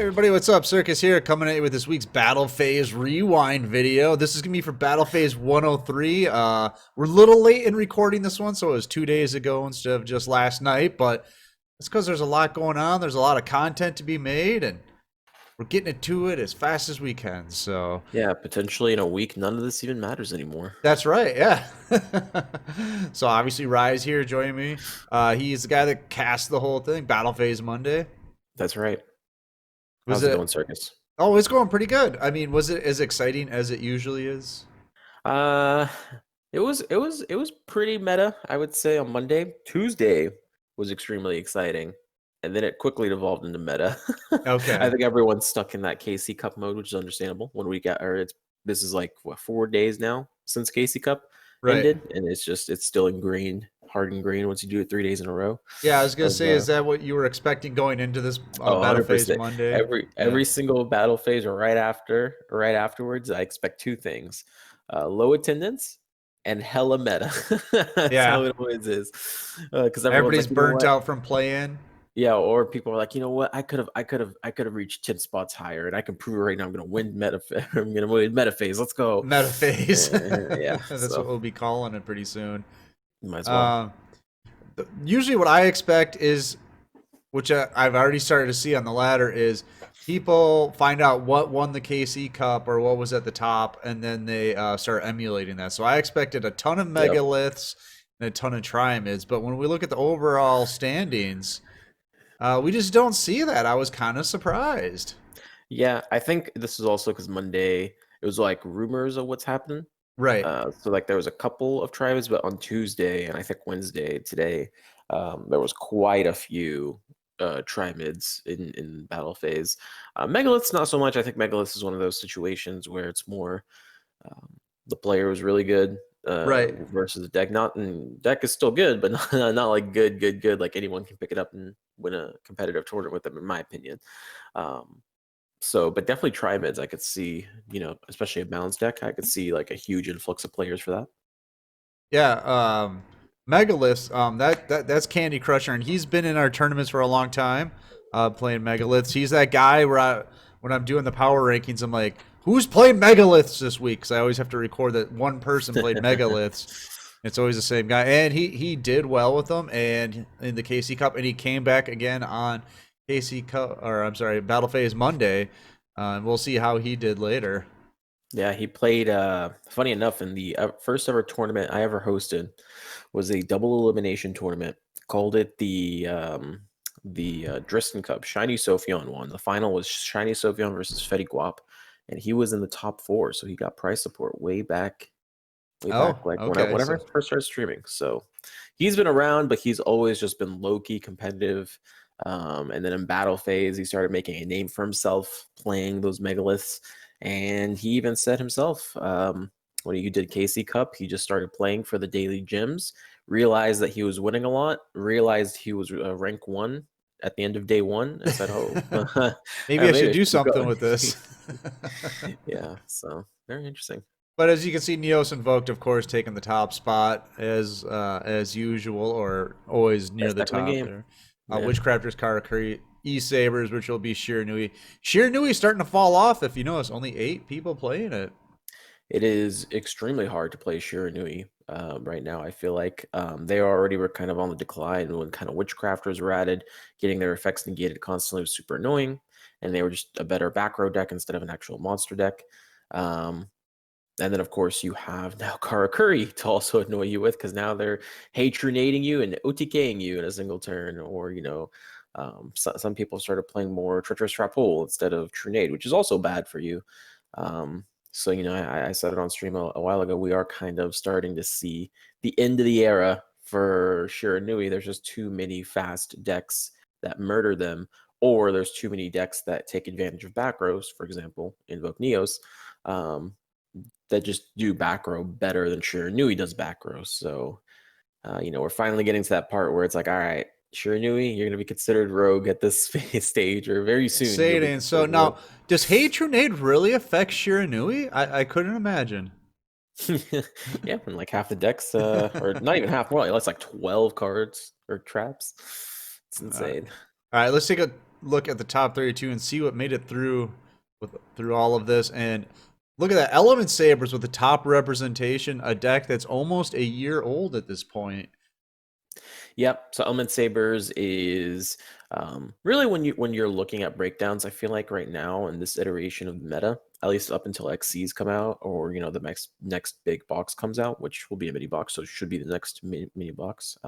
Everybody, what's up? Circus here, coming at you with this week's Battle Phase Rewind video. This is going to be for Battle Phase 103. We're a little late in recording this one, so it was 2 days ago instead of just last night, but it's because there's a lot going on. There's a lot of content to be made, and we're getting to it as fast as we can, so... Yeah, potentially in a week, none of this even matters anymore. That's right, yeah. So obviously Rise here joining me. He's the guy that cast the whole thing, Battle Phase Monday. That's right. Was How's it it... going, Circus? Oh, it's going pretty good. I mean, was it as exciting as it usually is? Uh, it was pretty meta, I would say, on Monday. Tuesday was extremely exciting, and then it quickly devolved into meta. Okay. I think everyone's stuck in that KC Cup mode, which is understandable. This is like what, 4 days now since KC Cup Right. ended, and it's still ingrained, hard ingrained once you do it 3 days in a row. Yeah, I was gonna Of say, is that what you were expecting going into this Oh, Battle Phase 100%. Monday? Every single battle phase or right afterwards, I expect two things: low attendance and hella meta. That's how Yeah. it always is. Because everyone's Everybody's like, you know burnt what? out from playing. Yeah, or people are like, you know what? I could have reached 10 spots higher, and I can prove it right now. I'm gonna win meta. I'm gonna win meta phase. Let's go. Meta phase. Yeah. That's what So we'll be calling it pretty soon. might as well. Um, Usually what I expect is, which I've already started to see on the ladder, is people find out what won the KC Cup or what was at the top, and then they start emulating that. So I expected a ton of Yep. megaliths and a ton of triamids, but when we look at the overall standings, we just don't see that. I was kind of surprised. Yeah, I think this is also because Monday it was like rumors of what's happening. Right. So like there was a couple of tribes, but on Tuesday and I think Wednesday today, there was quite a few trimids in battle phase. Megaliths not so much. I think Megaliths is one of those situations where it's more um, the player was really good Right. versus the deck. Not and deck is still good, but not like good. Like anyone can pick it up and win a competitive tournament with them, in my opinion. But definitely trimids, I could see, especially a balanced deck, I could see like a huge influx of players for that. Yeah. Megaliths. That's Candy Crusher, and he's been in our tournaments for a long time, playing Megaliths. He's that guy where when I'm doing the power rankings, I'm like, who's playing Megaliths this week? Because I always have to record that one person played Megaliths. It's always the same guy, and he did well with them, and in the KC Cup, and he came back again on KC Cup, or I'm sorry, Battle Phase Monday. And we'll see how he did later. Yeah, he played, funny enough, in the first ever tournament I ever hosted was a double elimination tournament. Called it the Driston Cup. Shiny Sophion won. The final was Shiny Sophion versus Fetty Guap, and he was in the top four, so he got prize support way back, Oh, like okay. whenever I So first started streaming. So he's been around, but he's always just been low-key competitive. And then in battle phase, he started making a name for himself playing those megaliths. And he even said himself, when he did KC Cup, he just started playing for the daily gyms, realized that he was winning a lot, realized he was rank 1 at the end of day 1, and said, oh, maybe I should do keep something going. with this. Yeah, so very interesting. But as you can see, Neos Invoked, of course, taking the top spot as usual, or always near Best the deck in the top game. there. Yeah. Witchcrafters, Karakuri, E-Sabers, which will be Shiranui. Shiranui is starting to fall off, if you notice. Only 8 people playing it. It is extremely hard to play Shiranui right now. I feel like they already were kind of on the decline when kind of Witchcrafters were added. Getting their effects negated constantly was super annoying, and they were just a better back row deck instead of an actual monster deck. And then, of course, you have now Karakuri to also annoy you with, because now they're Hatronading you and OTKing you in a single turn. Or, some people started playing more Treacherous Trap Hole instead of Trinade, which is also bad for you. So, I said it on stream a while ago, we are kind of starting to see the end of the era for Shiranui. There's just too many fast decks that murder them, or there's too many decks that take advantage of back rows, for example, Invoke Neos. That just do back row better than Shiranui does back row. So, we're finally getting to that part where it's like, all right, Shiranui, you're going to be considered rogue at this stage, or very soon. Say You'll it be ain't so. considered Now, rogue. does Hatronade really affect Shiranui? I couldn't imagine. Yeah, and like half the decks, or not even half, more like 12 cards or traps. It's insane. All right, let's take a look at the top 32 and see what made it through all of this. And look at that, Element Sabers with the top representation, a deck that's almost a year old at this point. Yep. So Element Sabers is really when you're looking at breakdowns. I feel like right now in this iteration of the meta, at least up until XCs come out, or the next big box comes out, which will be a mini box, so it should be the next mini box.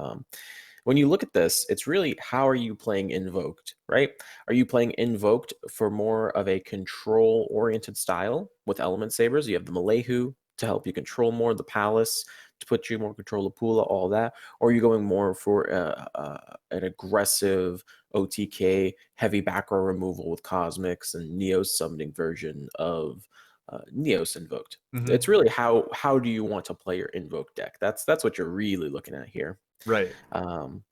When you look at this, it's really how are you playing Invoked, right? Are you playing Invoked for more of a control-oriented style with Element Sabers? You have the Malehu to help you control more, the Palace to put you more control of Pula, all that. Or are you going more for an aggressive OTK, heavy back row removal with Cosmics and Neos summoning version of Neos Invoked? Mm-hmm. It's really how do you want to play your Invoke deck? That's what you're really looking at here. Right. Um,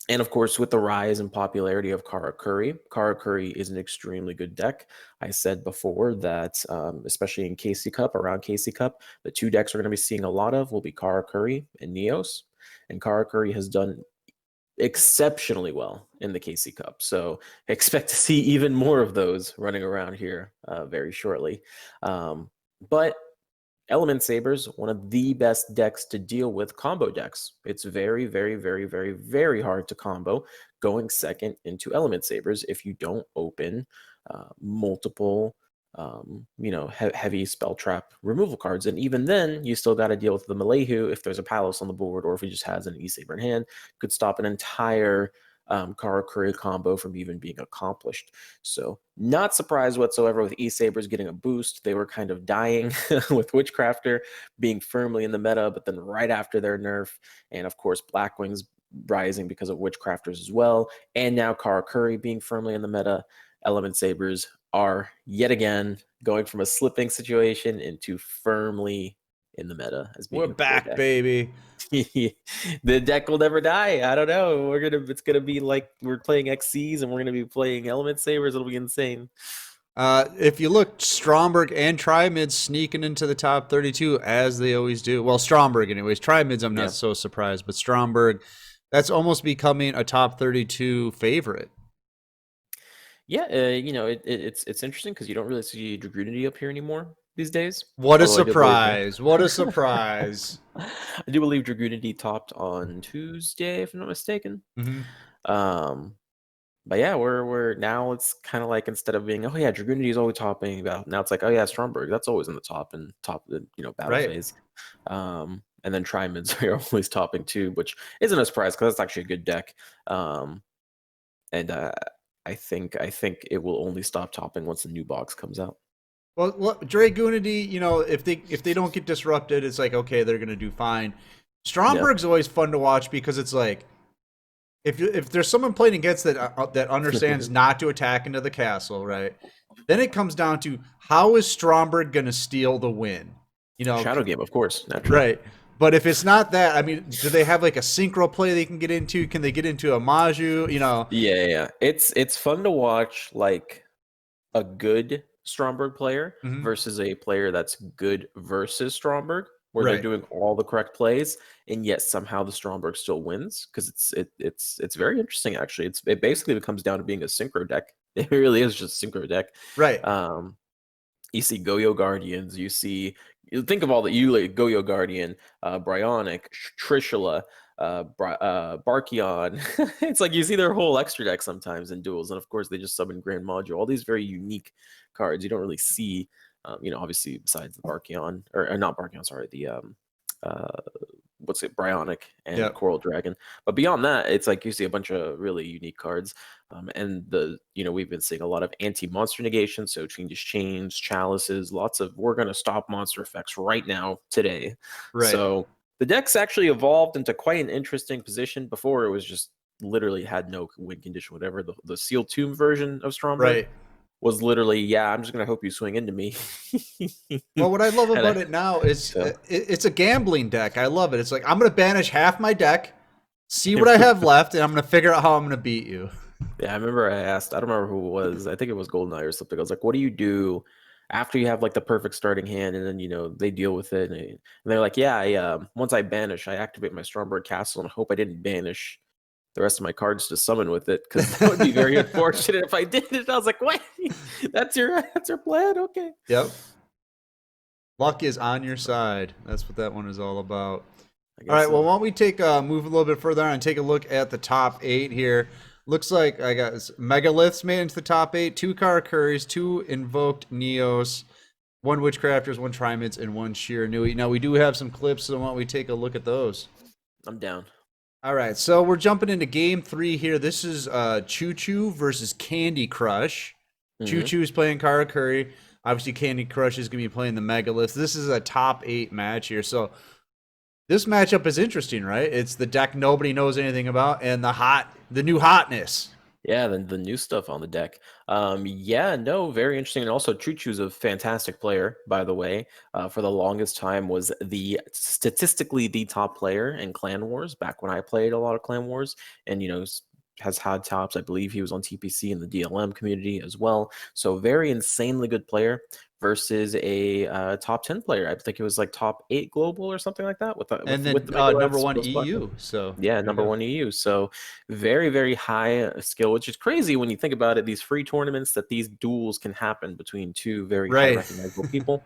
and of course, with the rise in popularity of Kara Curry is an extremely good deck. I said before that, especially in KC Cup, around KC Cup, the two decks we're going to be seeing a lot of will be Kara Curry and Neos. And Kara Curry has done exceptionally well in the KC Cup. So expect to see even more of those running around here very shortly. But Element Sabers, one of the best decks to deal with combo decks. It's very, very, very, very, very hard to combo going second into Element Sabers if you don't open multiple, heavy spell trap removal cards. And even then, you still got to deal with the Malehu if there's a Palace on the board, or if he just has an E-Saber in hand, could stop an entire Kara Curry combo from even being accomplished. So not surprised whatsoever with E-Sabers getting a boost. They were kind of dying with Witchcrafter being firmly in the meta, but then right after their nerf, and of course Blackwings rising because of Witchcrafters as well, and now Kara Curry being firmly in the meta, Element Sabers are yet again going from a slipping situation into firmly in the meta as being We're a core back, deck. baby. The deck will never die. I don't know. It's gonna be like we're playing XCs and we're gonna be playing Element Sabers. It'll be insane. If you look, Stromberg and Trimid sneaking into the top 32 as they always do. Well, Stromberg, anyways. Trimid's, I'm not Yeah. so surprised, but Stromberg, that's almost becoming a top 32 favorite. Yeah, it's interesting because you don't really see Dragoonity up here anymore these days. What a Although I do believe surprise! What a surprise! I do believe Dragoonity topped on Tuesday, if I'm not mistaken. Mm-hmm. Um, but yeah, we're now it's kind of like instead of being oh yeah, Dragoonity is always topping about now it's like oh yeah, Stromberg that's always in the top and top of the battle Right. phase. And then Trimids are always topping too, which isn't a surprise because that's actually a good deck. And I think it will only stop topping once the new box comes out. Well, look, Dragoonity, if they don't get disrupted, it's like okay, they're gonna do fine. Yeah, Stromberg's always fun to watch because it's like if there's someone playing against that understands not to attack into the castle, right? Then it comes down to how is Stromberg gonna steal the win? You know, Shadow Game, of course, naturally. right? But if it's not that, I mean, do they have like a synchro play they can get into? Can they get into a Maju? Yeah. It's fun to watch like a good Stromberg player Mhm. versus a player that's good versus Stromberg, where they're Right, doing all the correct plays, and yet somehow the Stromberg still wins. Because it's very interesting actually. It basically comes down to being a synchro deck. It really is just a synchro deck. right. Um, you see Goyo Guardians, you think of all the you like Goyo Guardian, Bryonic, Trishula, Barkion. It's like you see their whole extra deck sometimes in duels, and of course they just summon Grand Module. All these very unique cards you don't really see. Obviously besides the Barkion or not Barkion, sorry, the uh, what's it, Bryonic and Yep. Coral Dragon. But beyond that, it's like you see a bunch of really unique cards. And we've been seeing a lot of anti-monster negation, so changes, chains, chalices, lots of we're going to stop monster effects right now today. Right. So the deck's actually evolved into quite an interesting position. Before it was just literally had no win condition, whatever. The sealed tomb version of Stromberg Right. was literally, yeah, I'm just gonna hope you swing into me. Well, what I love And about it now is so it's a gambling deck. I love it. It's like I'm going to banish half my deck, see what I have left, and I'm going to figure out how I'm going to beat you. yeah, I remember I asked, I don't remember who it was. I think it was Goldeneye or something. I was like, what do you do after you have like the perfect starting hand and then they deal with it and they're like, yeah, once I banish, I activate my Stromberg Castle and hope I didn't banish the rest of my cards to summon with it, because that would be very unfortunate if I did it. I was like, "What? That's your plan? Okay." Yep. Luck is on your side. That's what that one is all about. I All guess right. Well, so. why don't we take move a little bit further on and take a look at the top 8 here? Looks like I got megaliths made into the top 8, 2 Karakuri's, 2 invoked Neos, 1 Witchcrafters, 1 Trimids, and 1 Shiranui. Now we do have some clips, so why don't we take a look at those? I'm down. All right, so we're jumping into game 3 here. This is Choo Choo versus Candy Crush. Choo Hmm. Choo is playing Karakuri. Obviously, Candy Crush is going to be playing the Megalith. This is a top 8 match here. So this matchup is interesting, right? It's the deck nobody knows anything about, and the new hotness. Yeah, the new stuff on the deck. Yeah, no, very interesting. And also, Choo Choo's a fantastic player, by the way. For the longest time, was the statistically the top player in Clan Wars back when I played a lot of Clan Wars, and has had tops. I believe he was on TPC in the DLM community as well. So very insanely good player versus a top 10 player. I think it was like top 8 global or something like that with the, And with then the number megaliths 1 most likely. EU. So Yeah, there you number go. one EU. So very, very high skill, which is crazy when you think about it. These free tournaments that these duels can happen between two very high Right. recognizable people.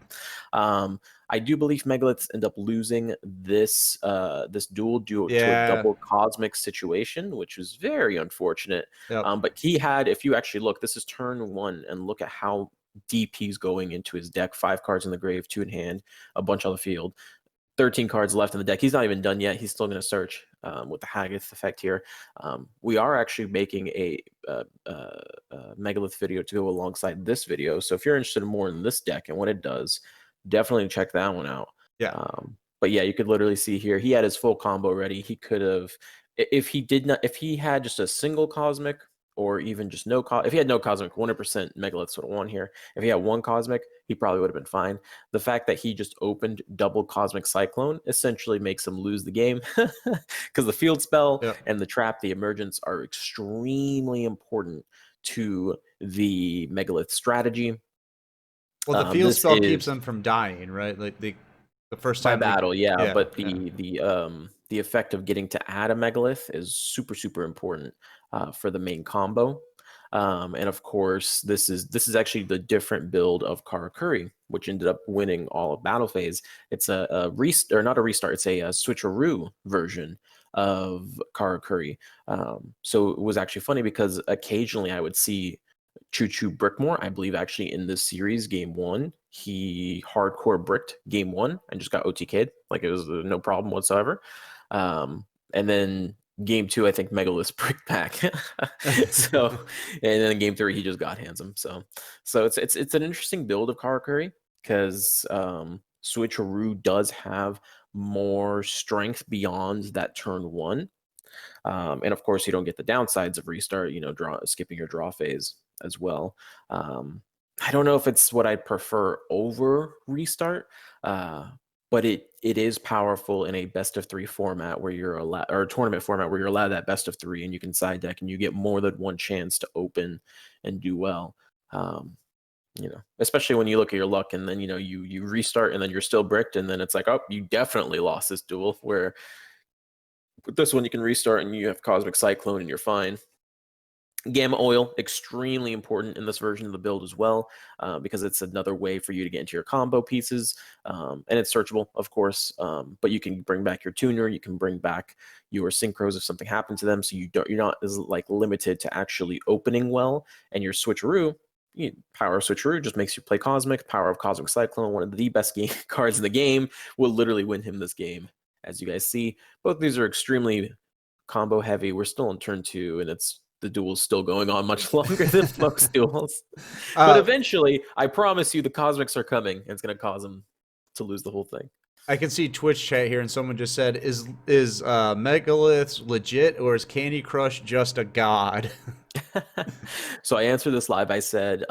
Um, I do believe Megaliths end up losing this duel due to a Yeah. double cosmic situation, which was very unfortunate. Yep. But he had, if you actually look, this is turn 1, and look at how deep he's going into his deck. 5 cards in the grave, 2 in hand, a bunch on the field. 13 cards left in the deck. He's not even done yet. He's still going to search with the Haggith effect here. We are actually making a Megalith video to go alongside this video. So if you're interested more in this deck and what it does, definitely check that one out. Yeah. But yeah, you could literally see here, he had his full combo ready. He could have, if he had just a single Cosmic, or even just no, if he had no Cosmic, 100% Megaliths would have won here. If he had one Cosmic, he probably would have been fine. The fact that he just opened double Cosmic Cyclone essentially makes him lose the game, because the field spell Yep. and the trap, the emergence, are extremely important to the Megalith strategy. Well, the field This spell keeps is them from dying, right? Like the first by time they battle, yeah, yeah, but yeah. the effect of getting to add a megalith is super, super important for the main combo. And of course, this is actually the different build of Karakuri, which ended up winning all of battle phase. It's a restart, or not a restart. It's a switcheroo version of Karakuri. So it was actually funny because occasionally I would see Choo Choo Brickmore. I believe actually in this series, game 1, he hardcore bricked game 1 and just got OTK'd. Like, it was no problem whatsoever. And then game 2, I think Megalith bricked back. So, and then in game 3, he just got handsome. So it's an interesting build of Karakuri, because Switcheroo does have more strength beyond that turn 1. And of course, you don't get the downsides of restart, skipping your draw phase as well. I don't know if it's what I'd prefer over restart, but it is powerful in a best of 3 format where you're allowed, or a tournament format where you're allowed that best of 3, and you can side deck and you get more than one chance to open and do well. Especially when you look at your luck and then you restart and then you're still bricked, and then it's like, oh, you definitely lost this duel. Where with this one, you can restart and you have Cosmic Cyclone and you're fine. Gamma Oil, extremely important in this version of the build as well, because it's another way for you to get into your combo pieces, and it's searchable, of course, but you can bring back your tuner, you can bring back your synchros if something happened to them, so you're not as limited to actually opening well. And your switcheroo, power of switcheroo just makes you play Cosmic. Power of Cosmic Cyclone, one of the best cards in the game, will literally win him this game. As you guys see, both these are extremely combo heavy. We're still in turn 2, and the duel's still going on much longer than most duels. But Uh, eventually, I promise you, the Cosmics are coming, and it's going to cause them to lose the whole thing. I can see Twitch chat here, and someone just said, "Is Megaliths legit, or is Candy Crush just a god?" So I answered this live. I said,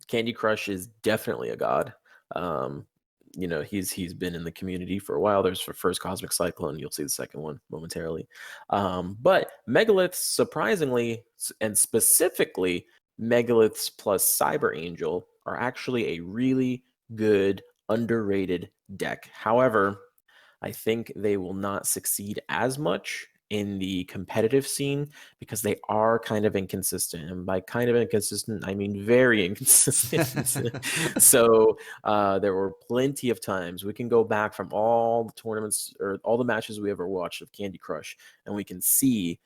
Candy Crush is definitely a god. He's been in the community for a while. There's the first Cosmic Cyclone. You'll see the second one momentarily. But Megaliths, surprisingly, and specifically Megaliths plus Cyber Angel, are actually a really good, underrated deck. However, I think they will not succeed as much in the competitive scene because they are kind of inconsistent. And by kind of inconsistent, I mean very inconsistent. So there were plenty of times we can go back from all the tournaments or all the matches we ever watched of Candy Crush, and we can see,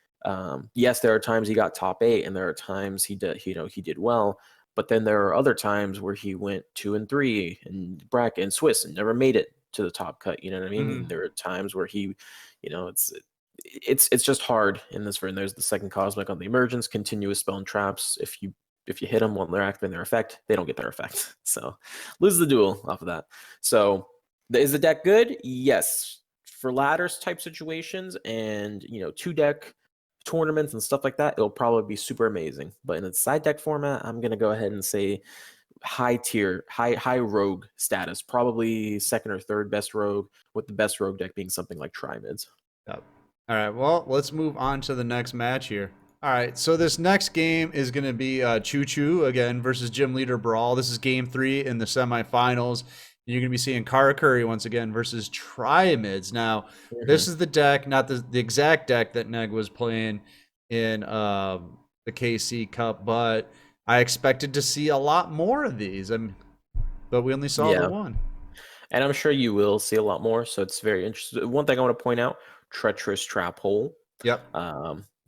yes, there are times he got top 8, and there are times he did, he did well. But then there are other times where he went 2 and 3 in bracket and Swiss and never made it to the top cut. You know what I mean? And there are times where he, it's just hard in this. And there's the second cosmic on the emergence, continuous spell and traps. If you hit them while they're activating their effect, they don't get their effect. So lose the duel off of that. So is the deck good? Yes. For ladders type situations and 2-deck tournaments and stuff like that, it'll probably be super amazing. But in the side deck format, I'm gonna go ahead and say high tier, high rogue status, probably second or third best rogue, with the best rogue deck being something like Trimids. Yep. All right, well, let's move on to the next match here. All right, so this next game is going to be Choo Choo again versus Gym Leader Brawl. This is game 3 in the semifinals. You're going to be seeing Karakuri once again versus Triamids. Now, this is the deck, not the exact deck that Neg was playing in the KC Cup, but I expected to see a lot more of these. But we only saw the one. And I'm sure you will see a lot more. So it's very interesting. One thing I want to point out: Treacherous Trap Hole. Yep.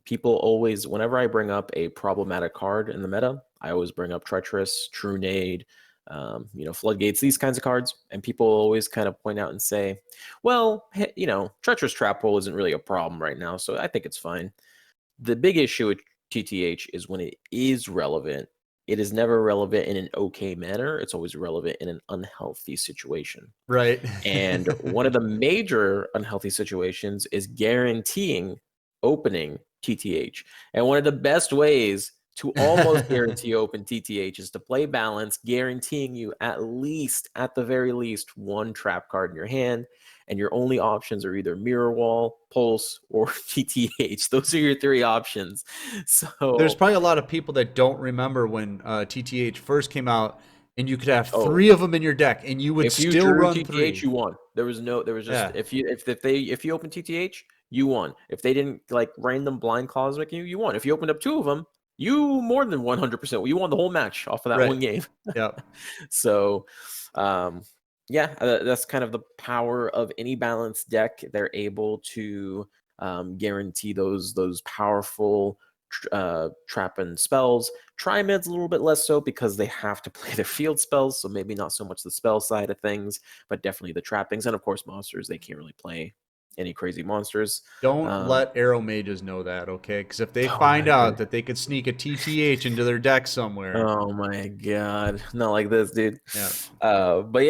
People always, whenever I bring up a problematic card in the meta, I always bring up Treacherous, True Nade, Floodgates, these kinds of cards. And people always kind of point out and say, well, Treacherous Trap Hole isn't really a problem right now, so I think it's fine. The big issue with TTH is when it is relevant, it is never relevant in an okay manner. It's always relevant in an unhealthy situation. Right. And one of the major unhealthy situations is guaranteeing opening TTH. And one of the best ways to almost guarantee open TTH is to play balance, guaranteeing you at the very least, one trap card in your hand. And your only options are either Mirror Wall, Pulse, or TTH. Those are your 3 options. So there's probably a lot of people that don't remember when TTH first came out, and you could have 3 of them in your deck, and you would still run TTH, 3. You won. There was just if you open TTH, you won. If they didn't like random blind cosmic you won. If you opened up 2 of them, you more than 100%. You won the whole match off of that one game. Yep. So, that's kind of the power of any balanced deck. They're able to guarantee those powerful trap and spells. Trimid's a little bit less so because they have to play their field spells, so maybe not so much the spell side of things, but definitely the trappings. And of course, monsters, they can't really play any crazy monsters. Don't let Arrow Mages know that, okay? Because if they find out that they could sneak a TTH into their deck somewhere. Oh my god. Not like this, dude. Yeah. But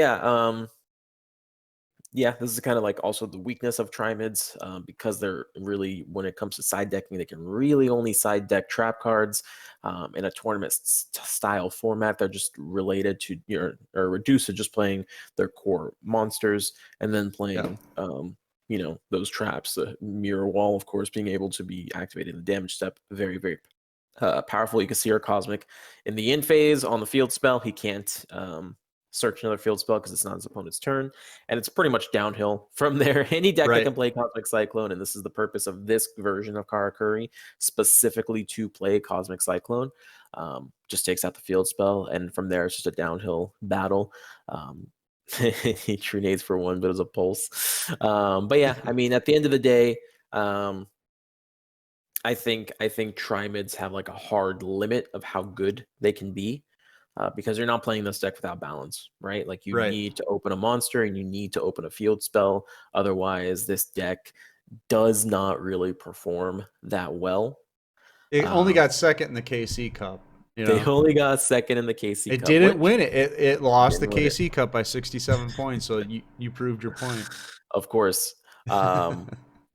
yeah, this is kind of like also the weakness of Trimids, because they're really, when it comes to side decking, they can really only side deck trap cards in a tournament style format. They're just related to or reduced to just playing their core monsters and then playing those traps. The Mirror Wall, of course, being able to be activated in the damage step, very, very powerful. You can see our Cosmic in the end phase on the field spell. He can't search another field spell because it's not his opponent's turn, and it's pretty much downhill from there. Any deck that can play Cosmic Cyclone, and this is the purpose of this version of Karakuri, specifically to play Cosmic Cyclone, just takes out the field spell, and from there it's just a downhill battle. He true nades for 1, but it's a pulse. But yeah, I mean, at the end of the day, I think Trimids have like a hard limit of how good they can be. Because you're not playing this deck without balance, right? Like you need to open a monster and you need to open a field spell. Otherwise, this deck does not really perform that well. It only got second in the KC Cup. They only got second in the KC Cup. It didn't win it. It lost the KC Cup by 67 points. So you proved your point. Of course. But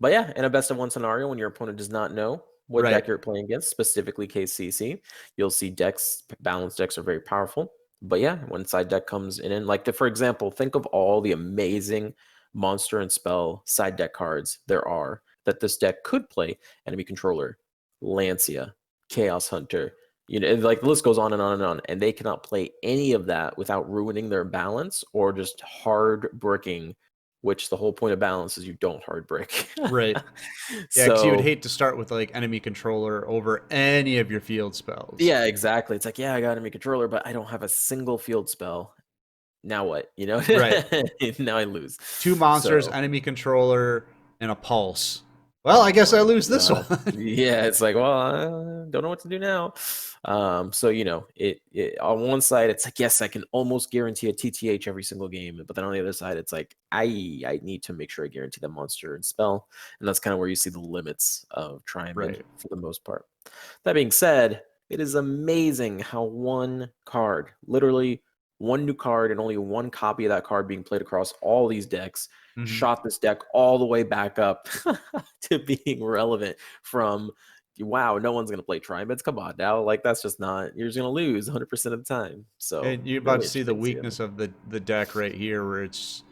yeah, in a best of 1 scenario, when your opponent does not know what deck you're playing against, specifically KCC, you'll see balanced decks are very powerful. But yeah, when side deck comes in, like for example, think of all the amazing monster and spell side deck cards there are that this deck could play: Enemy Controller, Lancia, Chaos Hunter, like the list goes on and on and on, and they cannot play any of that without ruining their balance or just hard bricking which the whole point of balance is you don't hard break. Right. Yeah, because you would So hate to start with like enemy controller over any of your field spells. yeah, exactly. It's like, yeah, I got enemy controller, but I don't have a single field spell. Now what? You know, Right. now I lose. Two monsters, So enemy controller, and a pulse. Well, I guess I my lose this one. god. Yeah, it's like, well, I don't know what to do now. So it on one side, it's like, yes, I can almost guarantee a TTH every single game, but then on the other side, it's like I need to make sure I guarantee the monster and spell, and that's kind of where you see the limits of Triamid Right. for the most part. That being said, it is amazing how one card, literally one new card and only one copy of that card being played across all these decks, Mhm. shot this deck all the way back up to being relevant from wow, no one's going to play Trimids. Come on now. Like, that's just not, you're just going to lose 100% of the time. So, And you're about really to see the interesting to see weakness of the deck right here, where it's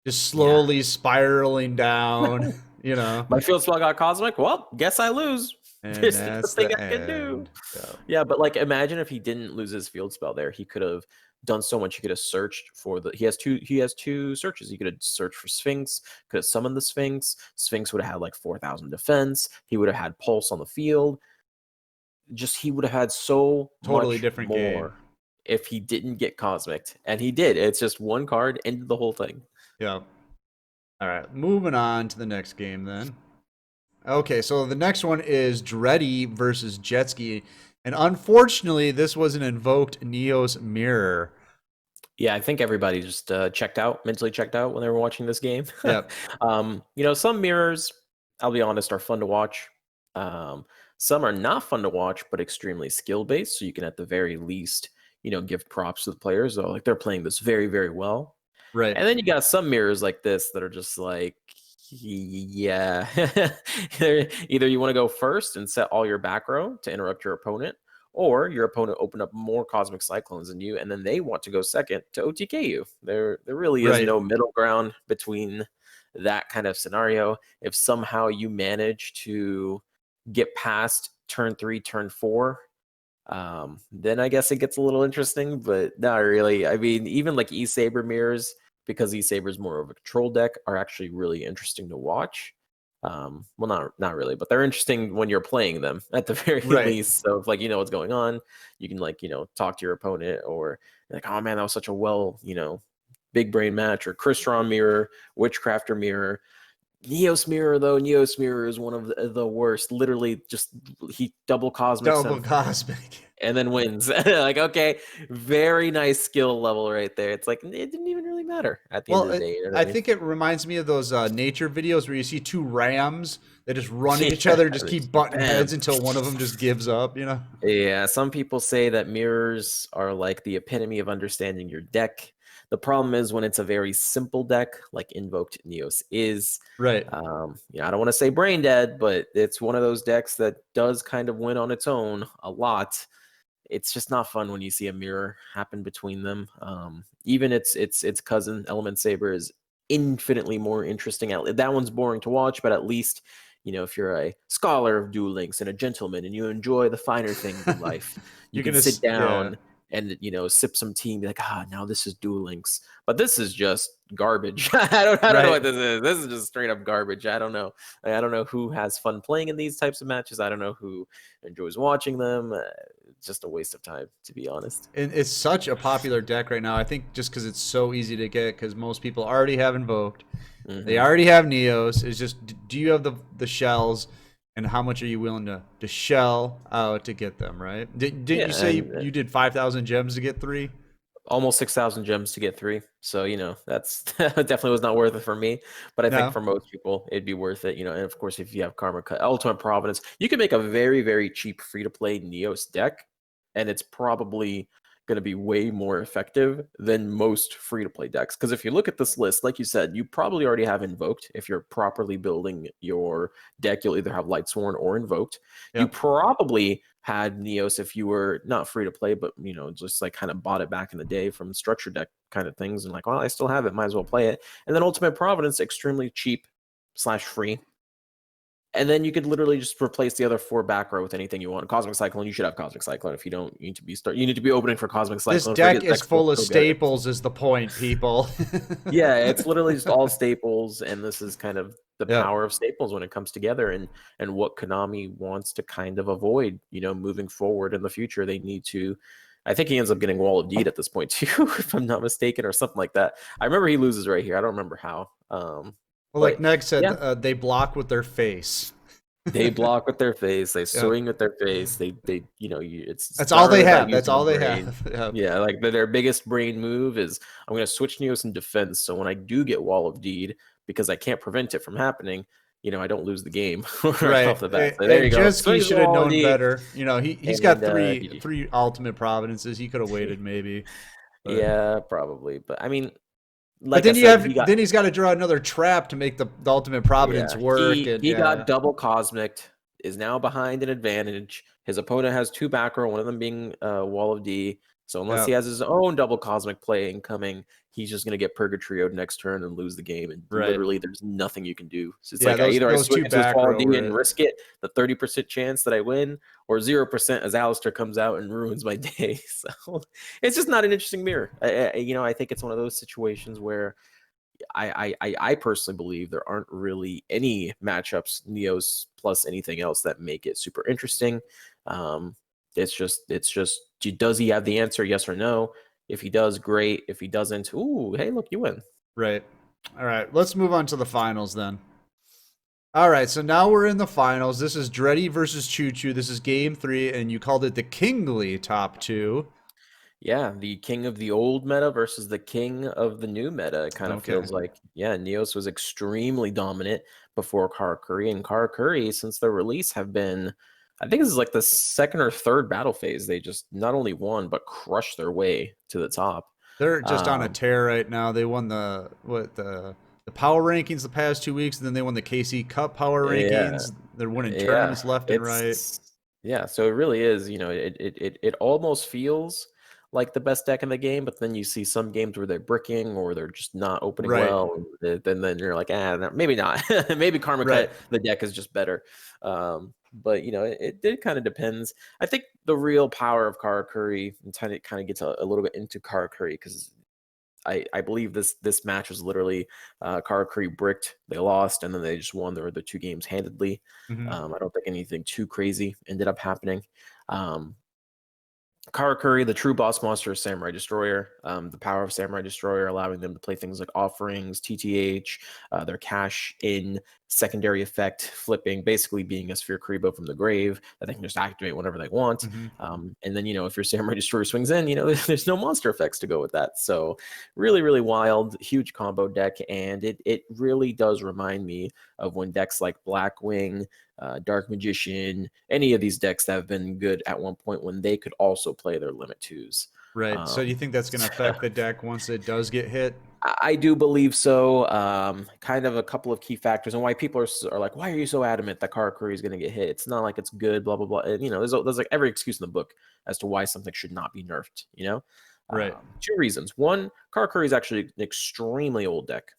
just Yeah. slowly spiraling down. You know, My field spell got Cosmic. Well, guess I lose. and There's that's nothing the I can do. end. Yeah. Yeah, but like imagine if he didn't lose his field spell there. He could have done so much. He could have searched for the he has two searches. He could have searched for Sphinx, could have summoned the Sphinx. Sphinx would have had like 4,000 defense. He would have had pulse on the field. Just he would have had so Totally much different game. more if he didn't get Cosmic. And he did. It's just one card ended the whole thing. Yeah. All right, moving on to the next game then. Okay, so the next one is Dreddy versus Jetski. And unfortunately, this was an invoked Neos mirror. Yeah, I think everybody just checked out, mentally checked out when they were watching this game. Yep. Some mirrors, I'll be honest, are fun to watch. Some are not fun to watch, but extremely skill based. So you can, at the very least, give props to the players. So, like, they're playing this very, very well. Right. And then you got some mirrors like this that are just like, yeah. Either you want to go first and set all your back row to interrupt your opponent, or your opponent opened up more Cosmic Cyclones than you, and then they want to go second to OTK you. There really is Right. no middle ground between that kind of scenario. If somehow you manage to get past turn 3, turn 4, then I guess it gets a little interesting, but not really. I mean, even like E-Saber mirrors, because E-Saber is more of a control deck, are actually really interesting to watch. Well, not really, but they're interesting when you're playing them at the very Right. least. So if, like, you know what's going on, you can, like, talk to your opponent, or like, oh man, that was such a big brain match. Or Crystron mirror, Witchcrafter mirror. Neos mirror, though, Neos mirror is one of the worst. Literally, just he double cosmics Double him cosmic. and then wins. Like, okay, very nice skill level right there. It's like, it didn't even really matter at the end Well, of the day. You know what I I mean? think it reminds me of those nature videos where you see two rams that just run at each Yeah, other, just keep butting bam. heads until one of them just gives up. You know. Yeah, some people say that mirrors are like the epitome of understanding your deck. The problem is when it's a very simple deck, like Invoked Neos is. Right. I don't want to say brain dead, but it's one of those decks that does kind of win on its own a lot. It's just not fun when you see a mirror happen between them. Even its cousin Element Saber is infinitely more interesting. That one's boring to watch, but at least, if you're a scholar of Duel Links and a gentleman and you enjoy the finer things in life, you You're can gonna. sit Yeah. down and sip some tea and be like, now this is Duel Links. But this is just garbage. I don't know Right. what this is. This is just straight up garbage. I don't know. I don't know who has fun playing in these types of matches. I don't know who enjoys watching them. Just a waste of time, to be honest. And it's such a popular deck right now. I think just because it's so easy to get, because most people already have invoked, they Hmm. already have Neos. It's just, do you have the shells, and how much are you willing to shell out to get them? Right? Didn't you Yeah, say and you did 5,000 gems to get three? almost 6,000 gems to get 3. So, that's definitely was not worth it for me. But I think No. for most people, it'd be worth it. And of course, if you have Karma Cut, Ultimate Providence, you can make a very, very cheap free to play Neos deck, and it's probably going to be way more effective than most free to play decks. Because if you look at this list, like you said, you probably already have Invoked. If you're properly building your deck, you'll either have Lightsworn or Invoked. You Yep. probably had Neos if you were not free to play, but just like kind of bought it back in the day from structure deck kind of things, and like, well, I still have it, might as well play it. And then Ultimate Providence, extremely cheap / free. And then you could literally just replace the other 4 back row with anything you want. Cosmic Cyclone, you should have Cosmic Cyclone. If you don't, you need to be opening for Cosmic This Cyclone. deck Forget is Zexal, full of go get it. staples, is the point, people. Yeah, it's literally just all staples, and this is kind of the Yep. power of staples when it comes together, and what Konami wants to kind of avoid, moving forward in the future. They need to. I think he ends up getting Wall of Deed at this point too, if I'm not mistaken, or something like that. I remember he loses right here. I don't remember how. Well, like But Neg said, yeah, they block with their face. they block with their face, they Yep. swing with their face, it's That's all not they really about have. That's using all the they brain. have. Yep. Yeah, like their biggest brain move is I'm going to switch Neos in defense, so when I do get Wall of Deed, because I can't prevent it from happening, I don't lose the game right Right. off the bat. So there And you go. Jinsky Swings the should have Wall of known Deed, better. He's got and three GG. ultimate providences. He could have waited maybe. But Yeah, probably. But I mean, but like I then said, he got. then he's got to draw another trap to make the ultimate providence Yeah, work. And he yeah. got double cosmic, is now behind an advantage. His opponent has 2 back row, one of them being Wall of D. So unless he Yep. has his own double cosmic play incoming, he's just gonna get Purgatrioed next turn and lose the game. And Right. literally, there's nothing you can do. So it's Yeah, like either I those switch two into his back Wall of row D were and it. risk it, the 30% chance that I win, or 0% as Alistair comes out and ruins my day. So it's just not an interesting mirror. I think it's one of those situations where I personally believe there aren't really any matchups Neos plus anything else that make it super interesting. It's just does he have the answer? Yes or no. If he does, great. If he doesn't, ooh, hey, look, you win. Right. All right. Let's move on to the finals then. All right, so now we're in the finals. This is Dreddy versus Choo Choo. This is game 3, and you called it the Kingly top 2. Yeah, the king of the old meta versus the king of the new meta. It kind of Okay. feels like, yeah, Neos was extremely dominant before Karakuri, and Karakuri, since their release, have been, I think this is like the second or third battle phase. They just not only won, but crushed their way to the top. They're just on a Um, tear right now. They won the power rankings the past 2 weeks, and then they won the KC Cup power yeah, rankings. They're winning yeah, tournaments left and right. it's yeah. So it really is. It almost feels like the best deck in the game, but then you see some games where they're bricking or they're just not opening Right. well. Then you're like, maybe not. Maybe Karma Right. Cut the deck is just better. But it kind of depends. I think the real power of Karakuri, and kind of gets a little bit into Karakuri, because I believe this match was literally Karakuri bricked, they lost, and then they just won the 2 games handedly. Hmm. I don't think anything too crazy ended up happening. Um, Karakuri, the true boss monster, is Samurai Destroyer. The power of Samurai Destroyer, allowing them to play things like offerings, TTH, their cash in, secondary effect, flipping, basically being a Sphere Karibo from the grave that they can just activate whenever they want. Hmm. And then, if your Samurai Destroyer swings in, there's no monster effects to go with that. So really, really wild, huge combo deck. And it really does remind me of when decks like Blackwing, Dark Magician, any of these decks that have been good at one point when they could also play their limit 2s. Right. So do you Um, think that's going to so affect the deck once it does get hit? I do believe so. Kind of a couple of key factors and why people are like, why are you so adamant that Karakuri is going to get hit? It's not like it's good, blah, blah, blah. And, there's like every excuse in the book as to why something should not be nerfed, 2 reasons. One, Karakuri is actually an extremely old deck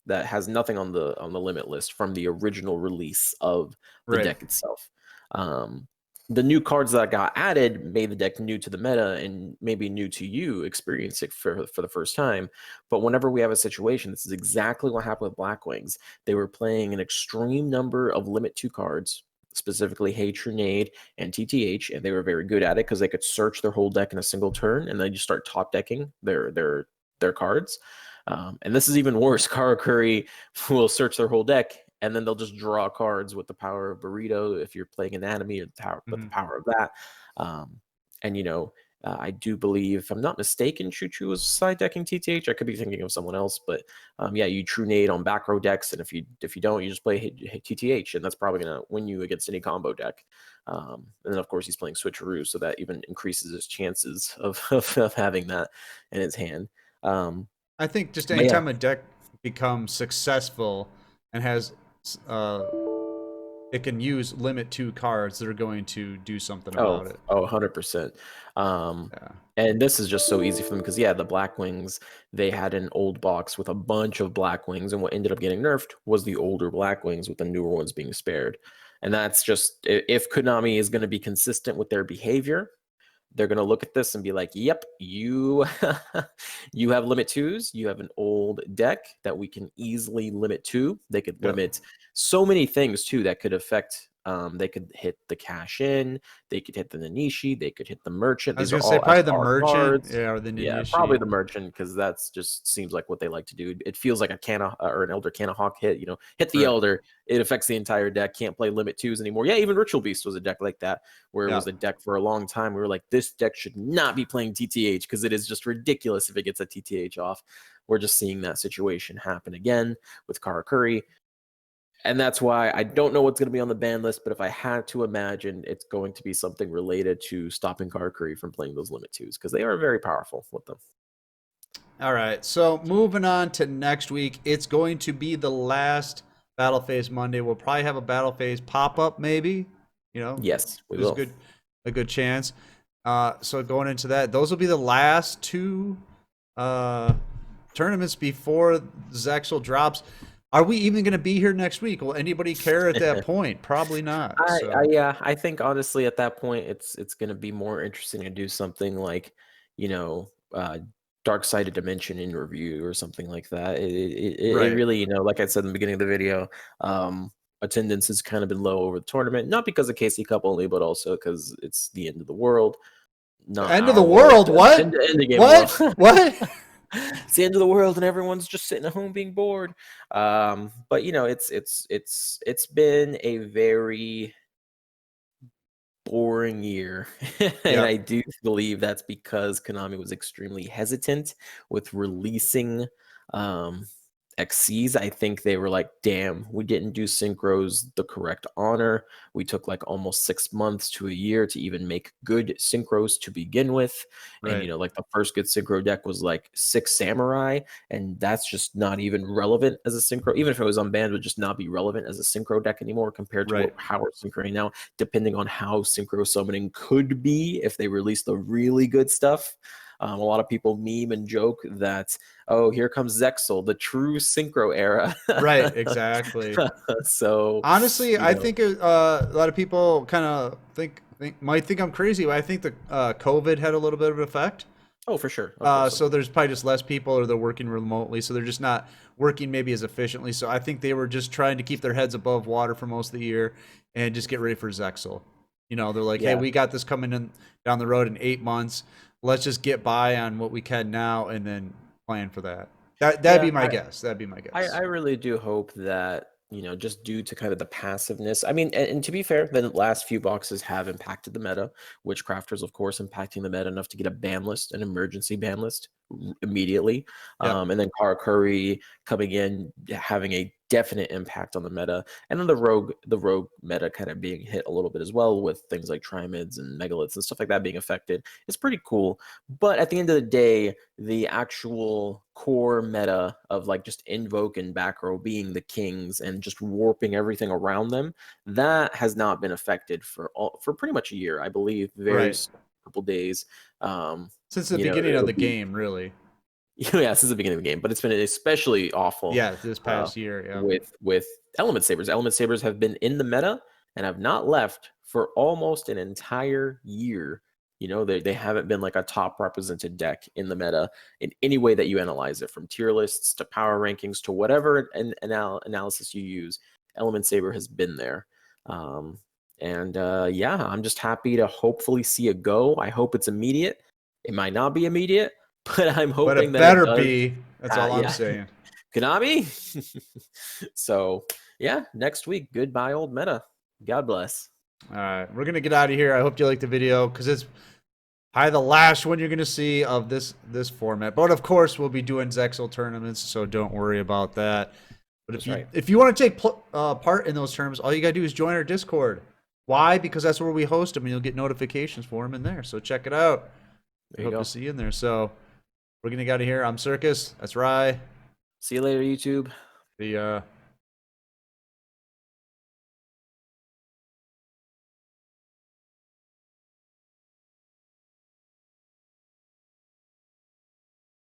that has nothing on the limit list from the original release of the Right. deck itself. Um, the new cards that got added made the deck new to the meta and maybe new to you experiencing it for the first time. But whenever we have a situation, this is exactly what happened with Blackwings. They were playing an extreme number of limit 2 cards, specifically Hey Trinade and TTH, and they were very good at it because they could search their whole deck in a single turn and then just start top decking their cards. And this is even worse. Karakuri will search their whole deck, and then they'll just draw cards with the power of Burrito if you're playing Anatomy, or with the Hmm. power of that. Um, and I do believe, if I'm not mistaken, Choo Choo was side decking TTH. I could be thinking of someone else, but yeah, you true nade on back row decks, and if you don't, you just play TTH, and that's probably gonna win you against any combo deck. And then of course he's playing Switcheroo, so that even increases his chances of having that in his hand. Um, I think just but yeah, anytime a deck becomes successful and has uh it can use limit 2 cards, they're going to do something Oh, about it. 100%. Um, Yeah. and this is just so easy for them because, yeah, the Blackwings, they had an old box with a bunch of Blackwings, and what ended up getting nerfed was the older Blackwings with the newer ones being spared. And that's just, if Konami is going to be consistent with their behavior, they're going to look at this and be like, yep, you you have limit twos, you have an old deck that we can easily limit to. They could Yep. limit so many things too that could affect, they could hit the cash in, they could hit the Nanishi, they could hit the merchant. I was These are gonna say all probably the SR merchant, cards. yeah, or the Yeah, probably Ninishi. the merchant, because that's just seems like what they like to do. It feels like a Canna or an Elder Cannahawk hit. Hit the Right. Elder, it affects the entire deck. Can't play limit twos anymore. Yeah, even Ritual Beast was a deck like that, where it Yeah. was a deck for a long time. We were like, this deck should not be playing TTH because it is just ridiculous if it gets a TTH off. We're just seeing that situation happen again with Karakuri. And that's why I don't know what's going to be on the ban list, but if I had to imagine, it's going to be something related to stopping Karakuri from playing those limit twos, because they are very powerful with them. All right. So moving on to next week, it's going to be the last Battle Phase Monday. We'll probably have a Battle Phase pop up, maybe. Yes, we There's will. a good chance. So going into that, those will be the last two uh, tournaments before Zexal drops. Are we even going to be here next week? Will anybody care at that point? Probably not. So Yeah, I think honestly at that point it's going to be more interesting to do something like, you know, Dark Sided Dimension in review or something like that. It right. really, like I said in the beginning of the video, attendance has kind of been low over the tournament, not because of KC Cup only, but also because it's the end of the world, The not end of the our world. world. What? End of game world. What? What? It's the end of the world and everyone's just sitting at home being bored. But it's been a very boring year. And I Yep. do believe that's because Konami was extremely hesitant with releasing um, XCs. I think they were like, damn, we didn't do synchros the correct honor. We took like almost 6 months to a year to even make good synchros to begin with. And, Right. like the first good synchro deck was like Six Samurai, and that's just not even relevant as a synchro. Even if it was unbanned, it would just not be relevant as a synchro deck anymore compared to Right. how we're synchroning now, depending on how synchro summoning could be if they release the really good stuff. A lot of people meme and joke that, oh, here comes Zexal, the true synchro era. Right. Exactly. So, Honestly, you I know, think a lot of people kind of might think I'm crazy, but I think the COVID had a little bit of an effect. oh, for sure. Of course. So there's probably just less people, or they're working remotely, so they're just not working maybe as efficiently. So I think they were just trying to keep their heads above water for most of the year and just get ready for Zexal. They're like, hey, Yeah. we got this coming in down the road in 8 months. Let's just get by on what we can now and then plan for that. That'd Yeah. be my guess. That'd be my I guess. really do hope that, just due to kind of the passiveness. I mean, and to be fair, the last few boxes have impacted the meta. Witchcrafters, of course, impacting the meta enough to get a ban list, an emergency ban list immediately. Yep. And then Karakuri coming in, having a definite impact on the meta. And then the rogue meta kind of being hit a little bit as well, with things like Trimids and Megaliths and stuff like that being affected. It's pretty cool. But at the end of the day, the actual core meta of like just invoke and back row being the kings and just warping everything around them, that has not been affected for pretty much a year, I believe. Very Right. couple days. Since the beginning of It'll the be game, really. yeah, since the beginning of the game, but it's been especially awful Yeah, this uh, past year. Yeah. with Element Sabers. Element Sabers have been in the meta and have not left for almost an entire year. They haven't been like a top represented deck in the meta in any way that you analyze it, from tier lists to power rankings to whatever analysis you use. Element Saber has been there. Um, and yeah, I'm just happy to hopefully see a go. I hope it's immediate. It might not be immediate, but I'm But hoping it that it better does. be. That's all I'm Yeah, saying. Konami. So yeah, next week. Goodbye, old meta. God bless. All right, we're gonna get out of here. I hope you liked the video because it's probably the last one you're gonna see of this format. But of course, we'll be doing Zexal tournaments, so don't worry about that. But That's right. if you want to take part in those tournaments, all you gotta do is join our Discord. Why? Because that's where we host them, and you'll get notifications for them in there. So check it out. We There you hope go. to see you in there. So we're gonna get out of here. I'm Circus. That's Rye. See you later, YouTube. The